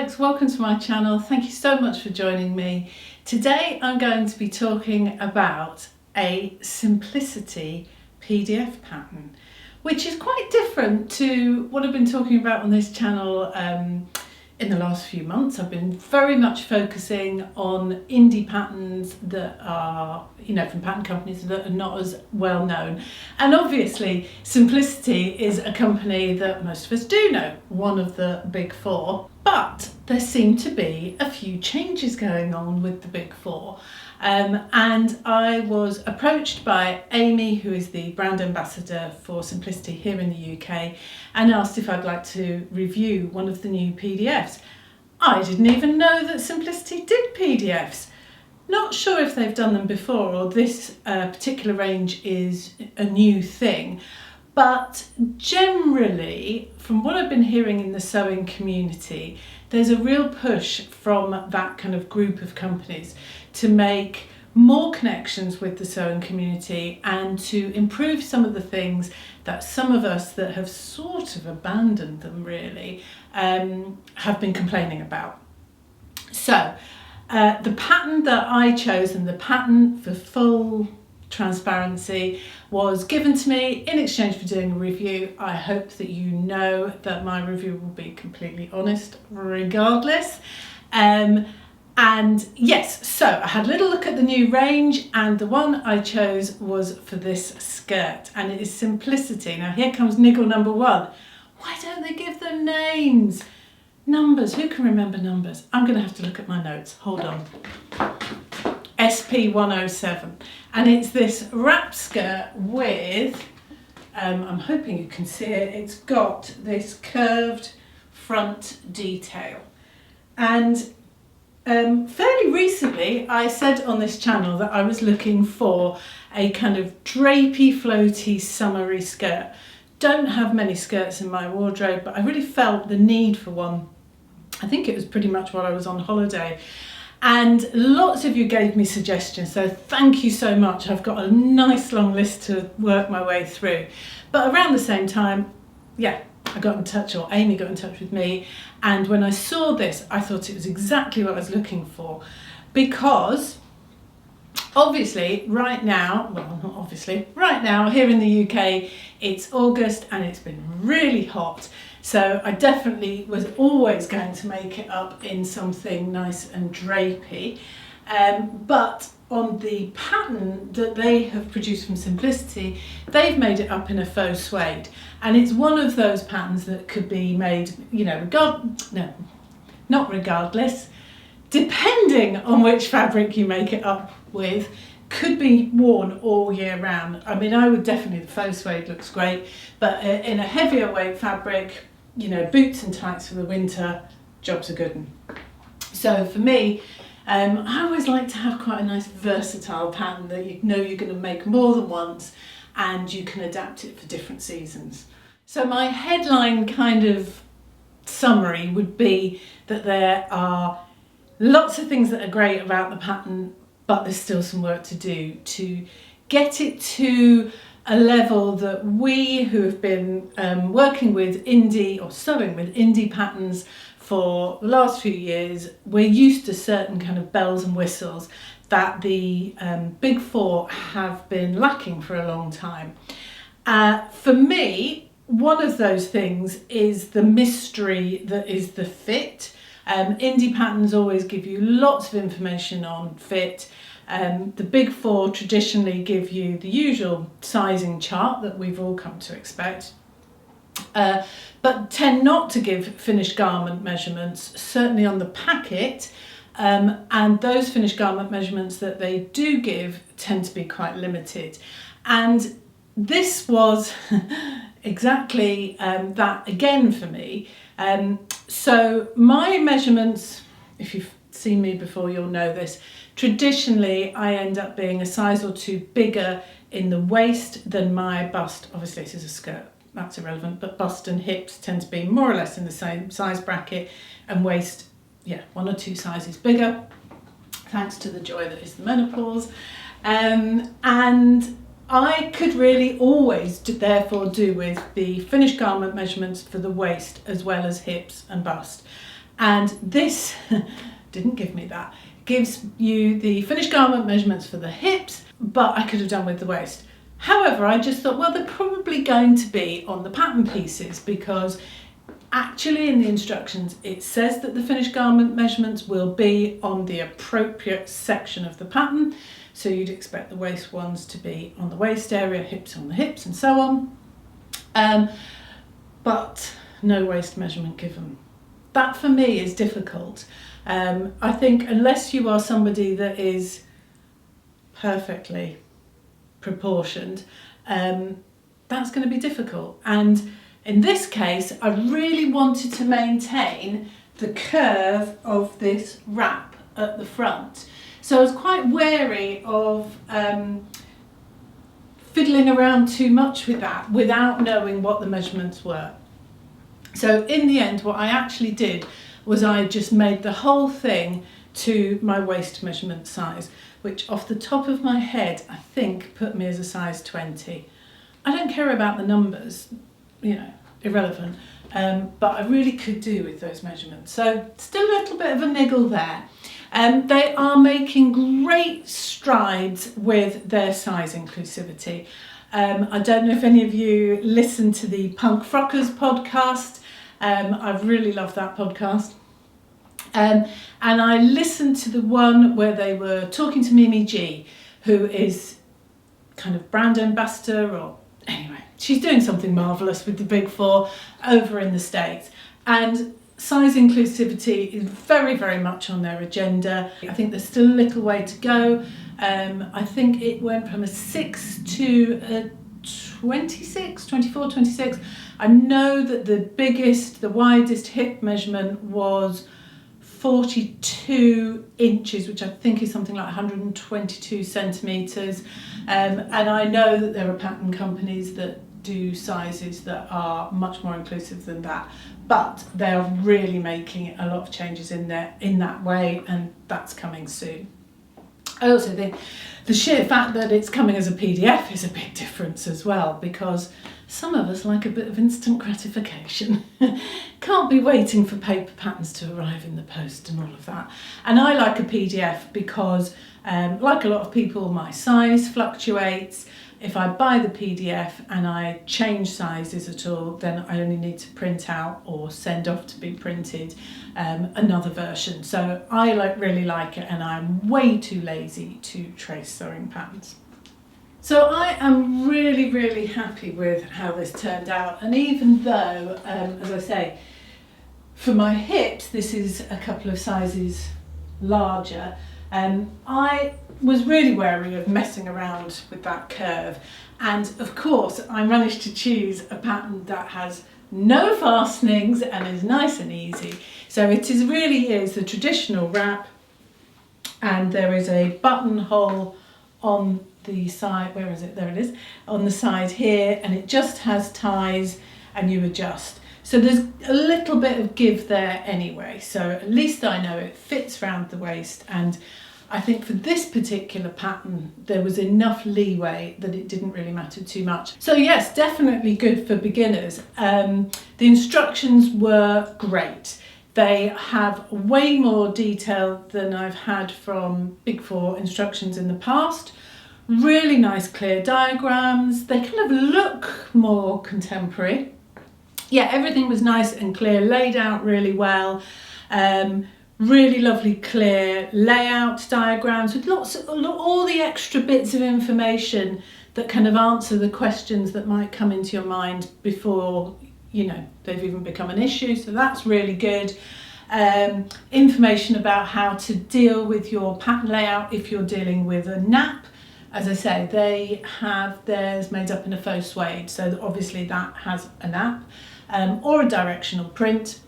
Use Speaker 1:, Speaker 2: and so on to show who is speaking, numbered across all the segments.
Speaker 1: folks, welcome to my channel. Thank you so much for joining me. Today I'm going to be talking about a simplicity PDF pattern, which is quite different to what I've been talking about on this channel in the last few months. I've been very much focusing on indie patterns that are, from pattern companies that are not as well known. And obviously Simplicity is a company that most of us do know, one of the big four. But there seem to be a few changes going on with the big four. And I was approached by Amy, who is the brand ambassador for Simplicity here in the UK, and asked if I'd like to review one of the new PDFs. I didn't even know that Simplicity did PDFs. Not sure if they've done them before or this particular range is a new thing. But generally, from what I've been hearing in the sewing community, there's a real push from that kind of group of companies to make more connections with the sewing community and to improve some of the things that some of us that have sort of abandoned them really have been complaining about. So the pattern that I chose, and the pattern for full transparency, was given to me in exchange for doing a review. I hope that you know that my review will be completely honest regardless. And yes, so I had a little look at the new range, and the one I chose was for this skirt, and it is Simplicity. Now here comes niggle number one. Why don't they give them names? Numbers, who can remember numbers? I'm going to have to look at my notes, hold on. SP107, and it's this wrap skirt with, I'm hoping you can see it, it's got this curved front detail. And fairly recently I said on this channel that I was looking for a kind of drapey, floaty, summery skirt. Don't have many skirts in my wardrobe, but I really felt the need for one. I think it was pretty much while I was on holiday. And lots of you gave me suggestions, so thank you so much. I've got a nice long list to work my way through. But around the same time, I got in touch, or Amy got in touch with me, and when I saw this, I thought it was exactly what I was looking for. Because obviously right now, well not obviously, right now here in the UK, it's August and it's been really hot. So I definitely was always going to make it up in something nice and drapey. But on the pattern that they have produced from Simplicity, they've made it up in a faux suede. And it's one of those patterns that could be made, not regardless, depending on which fabric you make it up with, could be worn all year round. I mean, I would definitely, the faux suede looks great, but in a heavier weight fabric, boots and tights for the winter, job's a good one. So for me, I always like to have quite a nice versatile pattern that you know you're going to make more than once and you can adapt it for different seasons. So my headline kind of summary would be that there are lots of things that are great about the pattern, but there's still some work to do to get it to a level that we who have been working with indie or sewing with indie patterns for the last few years, we're used to certain kind of bells and whistles that the big four have been lacking for a long time. For me, one of those things is the mystery that is the fit. Indie patterns always give you lots of information on fit. The big four traditionally give you the usual sizing chart that we've all come to expect, but tend not to give finished garment measurements, certainly on the packet, and those finished garment measurements that they do give tend to be quite limited. And this was exactly that again for me. So my measurements, if you've seen me before, you'll know this. Traditionally, I end up being a size or two bigger in the waist than my bust. Obviously, this is a skirt, that's irrelevant, but bust and hips tend to be more or less in the same size bracket, and waist, one or two sizes bigger, thanks to the joy that is the menopause. And I could really always therefore do with the finished garment measurements for the waist as well as hips and bust. And this didn't give me that. Gives you the finished garment measurements for the hips, but I could have done with the waist. However, I just thought, well, they're probably going to be on the pattern pieces, because actually in the instructions it says that the finished garment measurements will be on the appropriate section of the pattern. So you'd expect the waist ones to be on the waist area, hips on the hips, and so on. But no waist measurement given. That for me is difficult. I think unless you are somebody that is perfectly proportioned, that's going to be difficult. And in this case, I really wanted to maintain the curve of this wrap at the front. So I was quite wary of fiddling around too much with that without knowing what the measurements were. So in the end, what I actually did was I just made the whole thing to my waist measurement size, which off the top of my head, I think put me as a size 20. I don't care about the numbers, you know, irrelevant, but I really could do with those measurements. So still a little bit of a niggle there. They are making great strides with their size inclusivity. I don't know if any of you listen to the Punkfrockers podcast. I really love that podcast. And I listened to the one where they were talking to MimiG, who is kind of brand ambassador, or anyway, she's doing something marvellous with the Big Four over in the States. And size inclusivity is very, very much on their agenda. I think there's still a little way to go. I think it went from a 6 to a 26, 24, 26. I know that the widest hip measurement was 42 inches, which I think is something like 122 centimetres. And I know that there are pattern companies that do sizes that are much more inclusive than that, but they're really making a lot of changes in that way, and that's coming soon. I also think the sheer fact that it's coming as a PDF is a big difference as well, because some of us like a bit of instant gratification. Can't be waiting for paper patterns to arrive in the post and all of that. And I like a PDF because, like a lot of people, my size fluctuates. If I buy the PDF and I change sizes at all, then I only need to print out or send off to be printed another version. So I really like it, and I'm way too lazy to trace sewing patterns. So I am really, really happy with how this turned out. And even though, as I say, for my hips, this is a couple of sizes larger, I was really wary of messing around with that curve. And of course, I managed to choose a pattern that has no fastenings and is nice and easy. So it really is the traditional wrap, and there is a buttonhole on the side. Where is it? There it is, on the side here, and it just has ties and you adjust. So there's a little bit of give there anyway, so at least I know it fits around the waist. And I think for this particular pattern there was enough leeway that it didn't really matter too much. So yes, definitely good for beginners. The instructions were great. They have way more detail than I've had from Big Four instructions in the past. Really nice clear diagrams. They kind of look more contemporary. Yeah, everything was nice and clear, laid out really well. Really lovely clear layout diagrams with all the extra bits of information that kind of answer the questions that might come into your mind before, you know, they've even become an issue. So that's really good. Information about how to deal with your pattern layout if you're dealing with a nap. As I say, they have theirs made up in a faux suede, so obviously that has a nap, or a directional print.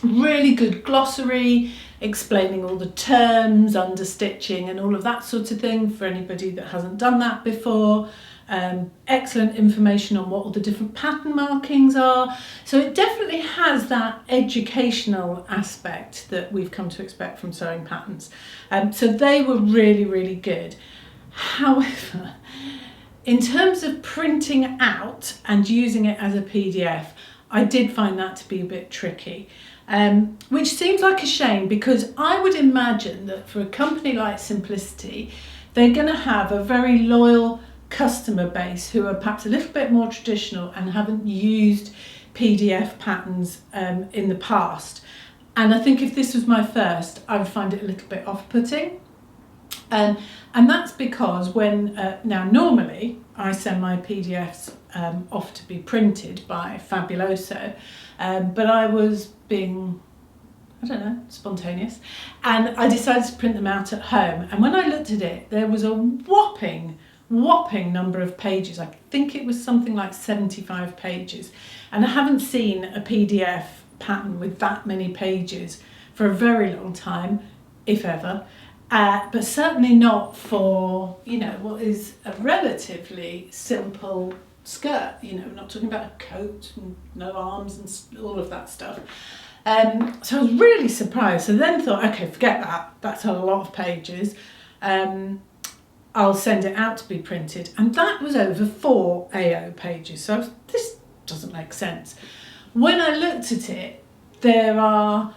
Speaker 1: Really good glossary explaining all the terms, understitching and all of that sort of thing for anybody that hasn't done that before. Excellent information on what all the different pattern markings are. So it definitely has that educational aspect that we've come to expect from sewing patterns. So they were really, really good. However, in terms of printing out and using it as a PDF, I did find that to be a bit tricky. which seems like a shame, because I would imagine that for a company like Simplicity, they're going to have a very loyal customer base who are perhaps a little bit more traditional and haven't used PDF patterns in the past. And I think if this was my first, I would find it a little bit off-putting. And that's because when, now normally I send my PDFs off to be printed by Fabuloso, but I was being, I don't know, spontaneous, and I decided to print them out at home. And when I looked at it, there was a whopping number of pages. I think it was something like 75 pages. And I haven't seen a PDF pattern with that many pages for a very long time, if ever. But certainly not for, you know, what is a relatively simple skirt. You know, we're not talking about a coat and no arms and all of that stuff. So I was really surprised. So then thought, okay, forget that. That's a lot of pages. I'll send it out to be printed. And that was over 4 AO pages. So this doesn't make sense. When I looked at it, there are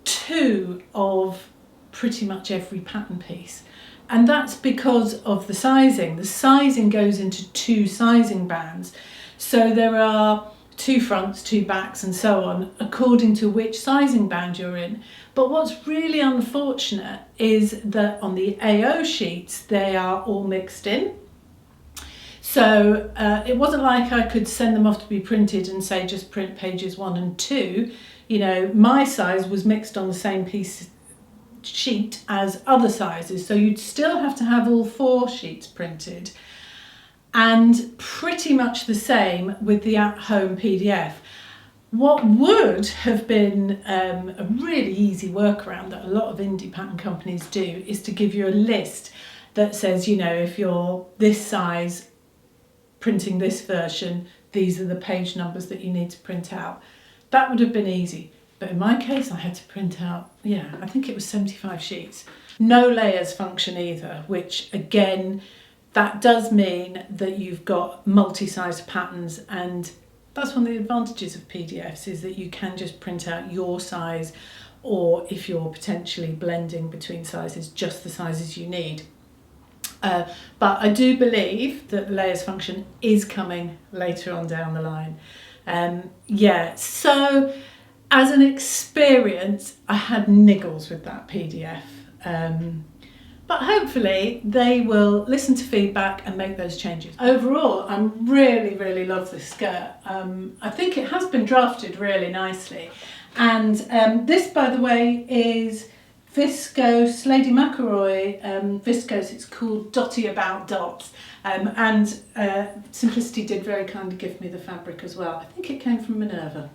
Speaker 1: 2 of pretty much every pattern piece. And that's because of the sizing. The sizing goes into 2 sizing bands. So there are 2 fronts, 2 backs and so on, according to which sizing band you're in. But what's really unfortunate is that on the AO sheets, they are all mixed in. So it wasn't like I could send them off to be printed and say just print pages 1 and 2. You know, my size was mixed on the same sheet as other sizes, so you'd still have to have all 4 sheets printed. And pretty much the same with the at-home PDF. What would have been a really easy workaround that a lot of indie pattern companies do is to give you a list that says, you know, if you're this size, printing this version, these are the page numbers that you need to print out. That would have been easy. But in my case, I had to print out, I think it was 75 sheets. No layers function either, which again, that does mean that you've got multi-size patterns, and that's one of the advantages of PDFs, is that you can just print out your size, or if you're potentially blending between sizes, just the sizes you need. But I do believe that the layers function is coming later on down the line. So as an experience, I had niggles with that PDF. But hopefully they will listen to feedback and make those changes. Overall, I really love this skirt. I think it has been drafted really nicely. And this, by the way, is Viscose, Lady McElroy Viscose. It's called Dotty About Dots. And Simplicity did very kindly give me the fabric as well. I think it came from Minerva.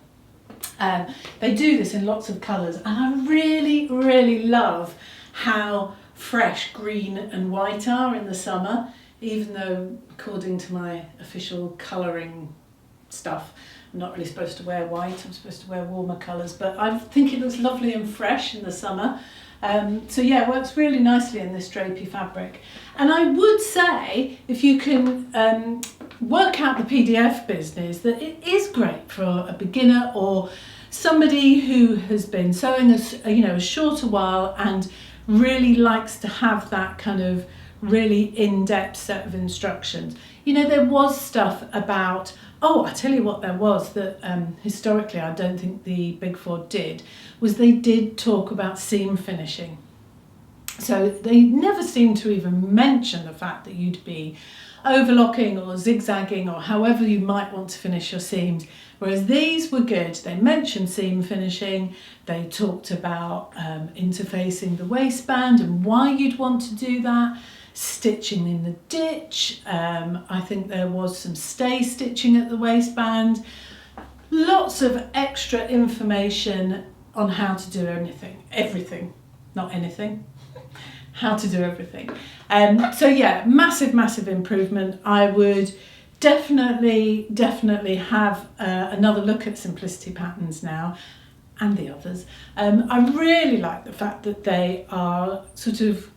Speaker 1: They do this in lots of colours, and I really love how fresh green and white are in the summer, even though according to my official colouring stuff I'm not really supposed to wear white, I'm supposed to wear warmer colours, but I think it looks lovely and fresh in the summer. So yeah, it works really nicely in this drapey fabric. And I would say, if you can work out the PDF business, that it is great for a beginner or somebody who has been sewing a shorter while and really likes to have that kind of really in-depth set of instructions. You know, there was stuff about, I tell you what there was that historically I don't think the Big Four did, was they did talk about seam finishing. So they never seemed to even mention the fact that you'd be overlocking or zigzagging or however you might want to finish your seams. Whereas these were good. They mentioned seam finishing, they talked about interfacing the waistband and why you'd want to do that, stitching in the ditch, I think there was some stay stitching at the waistband, lots of extra information on how to do everything, not anything, how to do everything. So yeah, massive improvement. I would definitely have another look at Simplicity patterns now, and the others. I really like the fact that they are sort of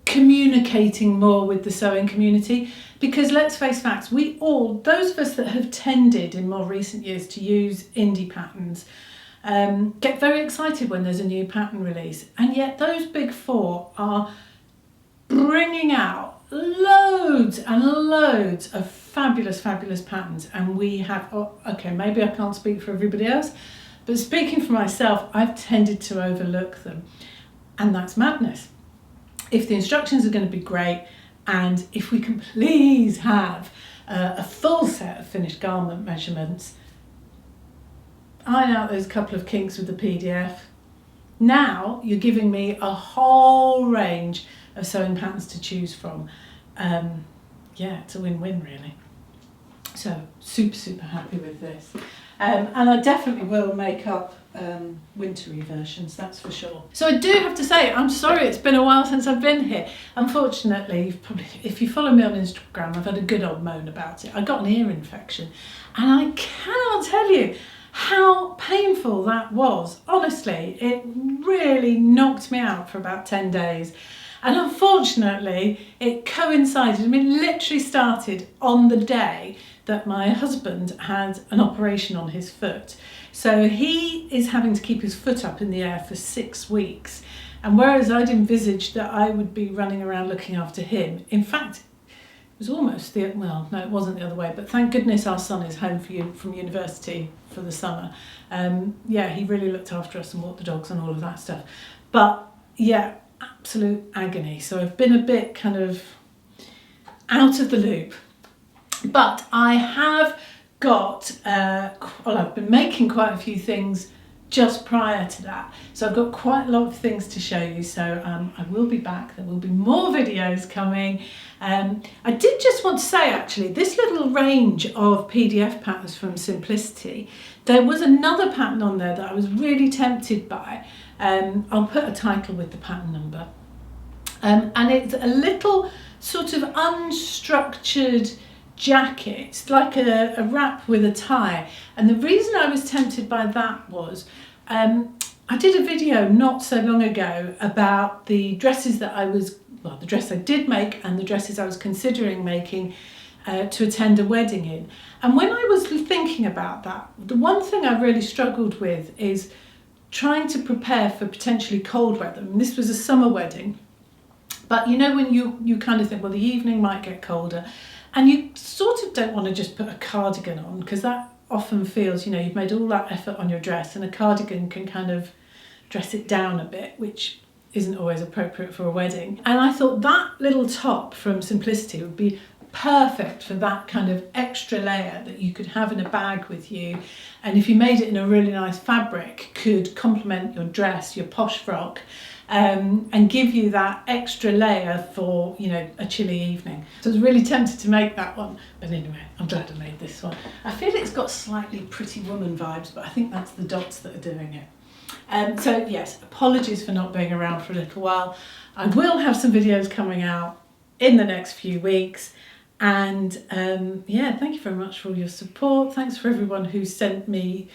Speaker 1: communicating more with the sewing community, because let's face facts, those of us that have tended in more recent years to use indie patterns, get very excited when there's a new pattern release, and yet those big four are bringing out loads and loads of fabulous patterns, and we have, oh, okay, maybe I can't speak for everybody else, but speaking for myself, I've tended to overlook them, and that's madness. If the instructions are going to be great, and if we can please have a full set of finished garment measurements, iron out those couple of kinks with the PDF. Now you're giving me a whole range of sewing patterns to choose from. Yeah, it's a win-win really. So super happy with this. And I definitely will make up wintry versions, that's for sure. So I do have to say, I'm sorry it's been a while since I've been here. Unfortunately, if you follow me on Instagram, I've had a good old moan about it. I got an ear infection, and I cannot tell you how painful that was. Honestly, it really knocked me out for about 10 days. And unfortunately, it coincided, I mean, literally started on the day that my husband had an operation on his foot. So he is having to keep his foot up in the air for 6 weeks. And whereas I'd envisaged that I would be running around looking after him, in fact, it was almost the, well, no, it wasn't the other way, but thank goodness our son is home from university for the summer. Yeah, he really looked after us and walked the dogs and all of that stuff. But yeah, absolute agony. So I've been a bit kind of out of the loop. But I have got, well, I've been making quite a few things just prior to that. So I've got quite a lot of things to show you. So I will be back. There will be more videos coming. I did just want to say, actually, this little range of PDF patterns from Simplicity, there was another pattern on there that I was really tempted by. I'll put a title with the pattern number. And it's a little sort of unstructured jacket. It's like a wrap with a tie. And the reason I was tempted by that was I did a video not so long ago about the dresses that I was, well, the dress I did make and the dresses I was considering making to attend a wedding in. And when I was thinking about that, the one thing I really struggled with is trying to prepare for potentially cold weather. And this was a summer wedding, but you know when you kind of think, well, the evening might get colder, and you sort of don't want to just put a cardigan on, because that often feels, you know, you've made all that effort on your dress, and a cardigan can kind of dress it down a bit, which isn't always appropriate for a wedding. And I thought that little top from Simplicity would be perfect for that kind of extra layer that you could have in a bag with you, and if you made it in a really nice fabric, could complement your dress, your posh frock, and give you that extra layer for, you know, a chilly evening. So I was really tempted to make that one, but anyway, I'm glad I made this one. I feel it's got slightly Pretty Woman vibes, but I think that's the dots that are doing it. So yes, apologies for not being around for a little while. I will have some videos coming out in the next few weeks. And yeah, thank you very much for all your support. Thanks for everyone who sent me,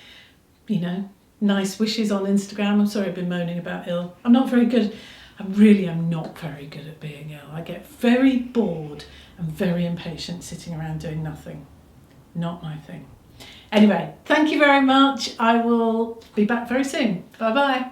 Speaker 1: you know, nice wishes on Instagram. I'm sorry I've been moaning about ill. I'm not very good. I really am not very good at being ill. I get very bored and very impatient sitting around doing nothing. Not my thing. Anyway, thank you very much. I will be back very soon. Bye bye.